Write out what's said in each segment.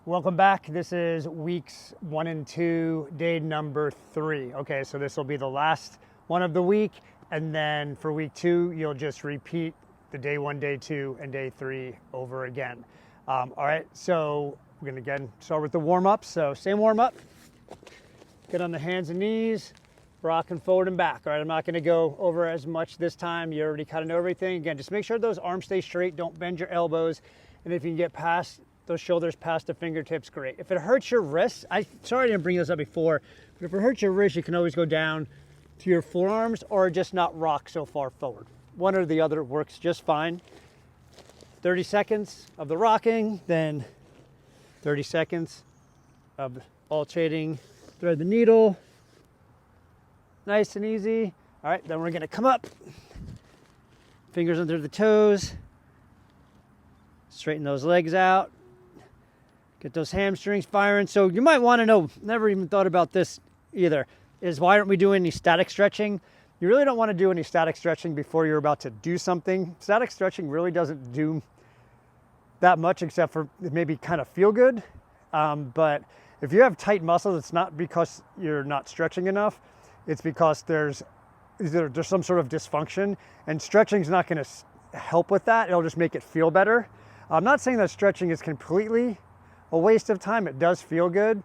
Welcome back. This is weeks 1 and 2, day number 3. Okay, so this will be the last one of the week, and then for week 2, you'll just repeat the day 1, day 2, and day 3 over again. All right, so we're gonna again start with the warm-up. So same warm-up. Get on the hands and knees, rocking forward and back. All right, I'm not gonna go over as much this time. You already kind of know everything. Again, just make sure those arms stay straight. Don't bend your elbows, and if you can get past those shoulders past the fingertips, great. If it hurts your wrists, sorry I didn't bring this up before, but if it hurts your wrist, you can always go down to your forearms or just not rock so far forward. One or the other works just fine. 30 seconds of the rocking, then 30 seconds of alternating thread the needle. Nice and easy. All right, then we're gonna come up. Fingers under the toes. Straighten those legs out. Get those hamstrings firing. So you might want to know, never even thought about this either, is why aren't we doing any static stretching? You really don't want to do any static stretching before you're about to do something. Static stretching really doesn't do that much except for maybe kind of feel good. But if you have tight muscles, it's not because you're not stretching enough. It's because there's some sort of dysfunction, and stretching is not going to help with that. It'll just make it feel better. I'm not saying that stretching is completely a waste of time. It does feel good,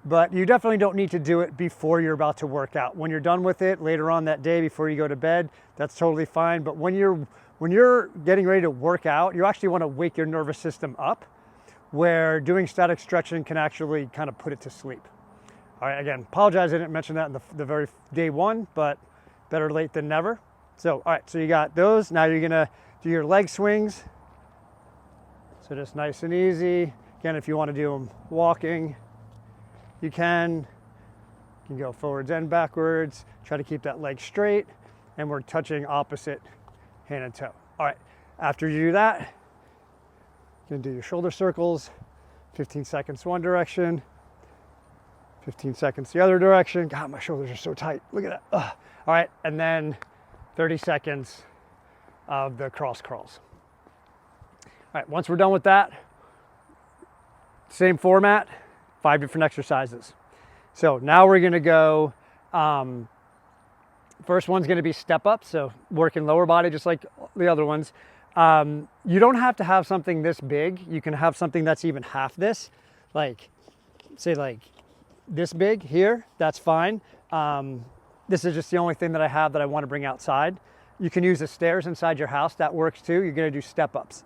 but you definitely don't need to do it before you're about to work out. When you're done with it later on that day before you go to bed, that's totally fine. But when you're getting ready to work out, you actually want to wake your nervous system up, where doing static stretching can actually kind of put it to sleep. All right, again, apologize I didn't mention that in the very day 1, but better late than never. So, all right, so you got those. Now you're gonna do your leg swings. So just nice and easy. Again, if you want to do them walking, you can. You can go forwards and backwards. Try to keep that leg straight, and we're touching opposite hand and toe. All right, after you do that, you're gonna do your shoulder circles. 15 seconds one direction, 15 seconds the other direction. God, my shoulders are so tight. Look at that. Ugh. All right, and then 30 seconds of the cross crawls. All right, once we're done with that, same format, 5 different exercises. So now we're gonna go, first one's gonna be step up, so working lower body just like the other ones. You don't have to have something this big. You can have something that's even half this, like, say like this big here, that's fine. This is just the only thing that I have that I wanna bring outside. You can use the stairs inside your house, that works too. You're gonna do step ups.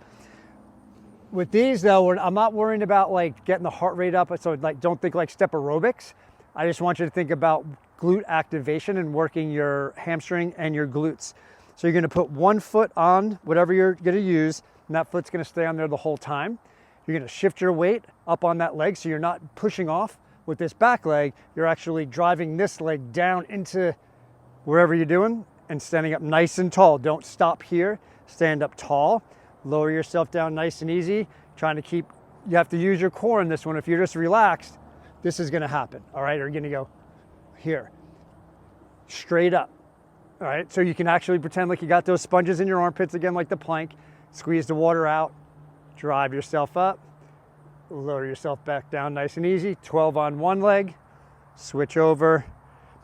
With these though, I'm not worrying about like getting the heart rate up, so like don't think like step aerobics. I just want you to think about glute activation and working your hamstring and your glutes. So you're gonna put one foot on whatever you're gonna use, and that foot's gonna stay on there the whole time. You're gonna shift your weight up on that leg, so you're not pushing off with this back leg. You're actually driving this leg down into wherever you're doing and standing up nice and tall. Don't stop here, stand up tall. Lower yourself down nice and easy. Trying to keep, you have to use your core in this one. If you're just relaxed, this is gonna happen, all right? Or you're gonna go here, straight up, all right? So you can actually pretend like you got those sponges in your armpits again, like the plank. Squeeze the water out, drive yourself up, lower yourself back down nice and easy. 12 on one leg, switch over.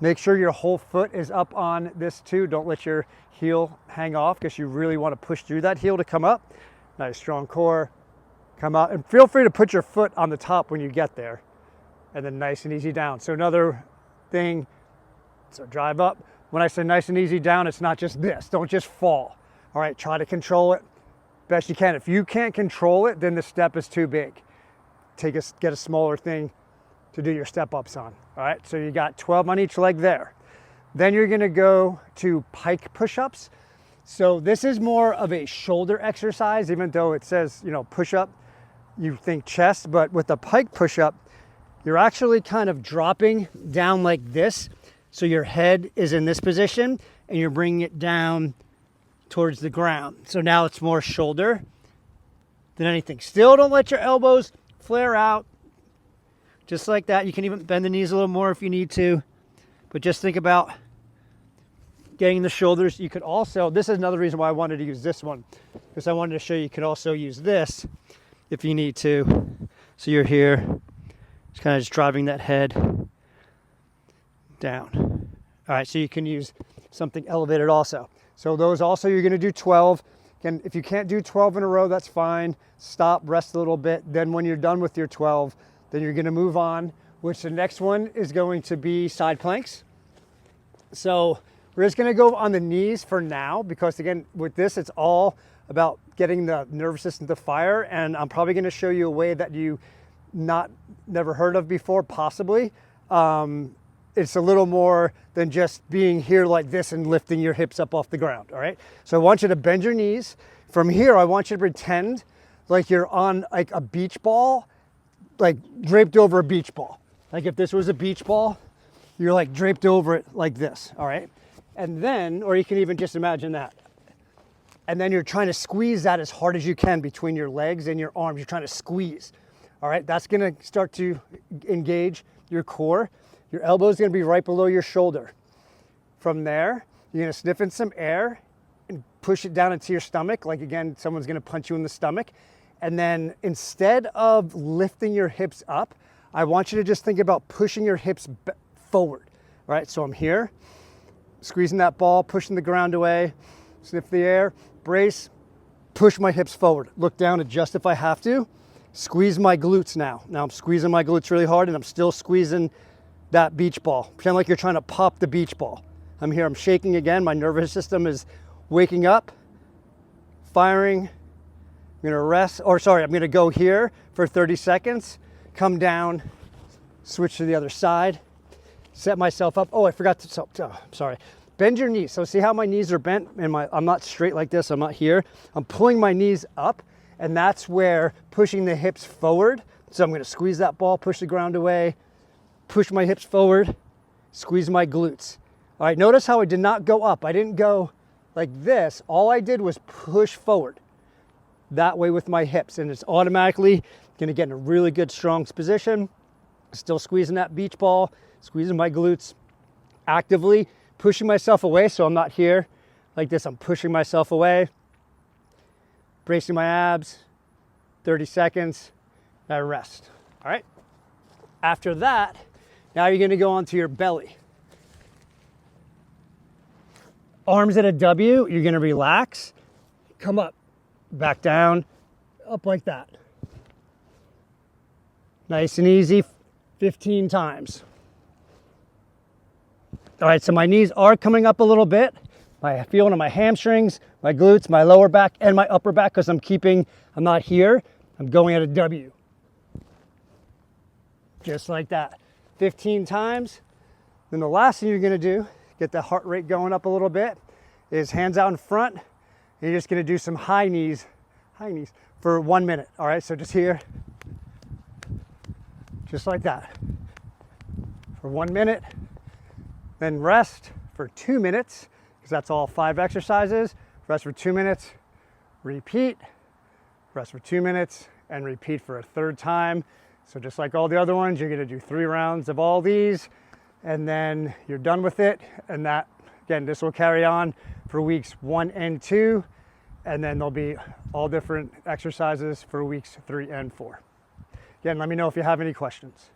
Make sure your whole foot is up on this too. Don't let your heel hang off, because you really want to push through that heel to come up. Nice strong core, come out, and feel free to put your foot on the top when you get there, and then nice and easy down. So another thing, so drive up. When I say nice and easy down, it's not just this. Don't just fall. All right, try to control it best you can. If you can't control it, then the step is too big. Get a smaller thing to do your step ups on. All right, so you got 12 on each leg there. Then you're gonna go to pike push-ups. So this is more of a shoulder exercise, even though it says, push up, you think chest, but with the pike push-up, you're actually kind of dropping down like this. So your head is in this position and you're bringing it down towards the ground. So now it's more shoulder than anything. Still don't let your elbows flare out. Just like that. You can even bend the knees a little more if you need to, but just think about getting the shoulders. You could also, this is another reason why I wanted to use this one, because I wanted to show you could also use this if you need to. So you're here, just kind of just driving that head down. All right, so you can use something elevated also. So those also, you're gonna do 12. Again, if you can't do 12 in a row, that's fine. Stop, rest a little bit. Then when you're done with your 12, then you're gonna move on, which the next one is going to be side planks. So we're just gonna go on the knees for now, because again, with this, it's all about getting the nervous system to fire. And I'm probably gonna show you a way that you never heard of before, possibly. It's a little more than just being here like this and lifting your hips up off the ground, all right? So I want you to bend your knees. From here, I want you to pretend like you're on like a beach ball, like draped over a beach ball. Like if this was a beach ball, you're like draped over it like this, all right? And then, or you can even just imagine that. And then you're trying to squeeze that as hard as you can between your legs and your arms. You're trying to squeeze, all right? That's gonna start to engage your core. Your elbow is gonna be right below your shoulder. From there, you're gonna sniff in some air and push it down into your stomach. Like again, someone's gonna punch you in the stomach. And then instead of lifting your hips up, I want you to just think about pushing your hips forward. All right, so I'm here, squeezing that ball, pushing the ground away, sniff the air, brace, push my hips forward. Look down, adjust if I have to. Squeeze my glutes now. Now I'm squeezing my glutes really hard and I'm still squeezing that beach ball. Pretend like you're trying to pop the beach ball. I'm here, I'm shaking again. My nervous system is waking up, firing. I'm gonna rest, or sorry, I'm gonna go here for 30 seconds, come down, switch to the other side, set myself up. Oh, I forgot to, sorry. Bend your knees. So see how my knees are bent and I'm not straight like this, I'm not here. I'm pulling my knees up, and that's where pushing the hips forward. So I'm gonna squeeze that ball, push the ground away, push my hips forward, squeeze my glutes. All right, notice how I did not go up. I didn't go like this. All I did was push forward that way with my hips, and it's automatically gonna get in a really good, strong position. Still squeezing that beach ball, squeezing my glutes, actively pushing myself away so I'm not here like this. I'm pushing myself away, bracing my abs, 30 seconds, I rest, all right? After that, now you're gonna go onto your belly. Arms at a W, you're gonna relax, come up, back down, up like that. Nice and easy, 15 times. All right, so my knees are coming up a little bit. I feel it in my hamstrings, my glutes, my lower back, and my upper back, because I'm not here, I'm going at a W. Just like that, 15 times. Then the last thing you're gonna do, get the heart rate going up a little bit, is hands out in front. And you're just gonna do some high knees for 1 minute. All right, so just here, just like that, for 1 minute. Then rest for 2 minutes, because that's all 5 exercises. Rest for 2 minutes, repeat, rest for 2 minutes, and repeat for a third time. So just like all the other ones, you're gonna do 3 rounds of all these, and then you're done with it. And that, again, this will carry on for weeks 1 and 2, and then there'll be all different exercises for weeks 3 and 4. Again, let me know if you have any questions.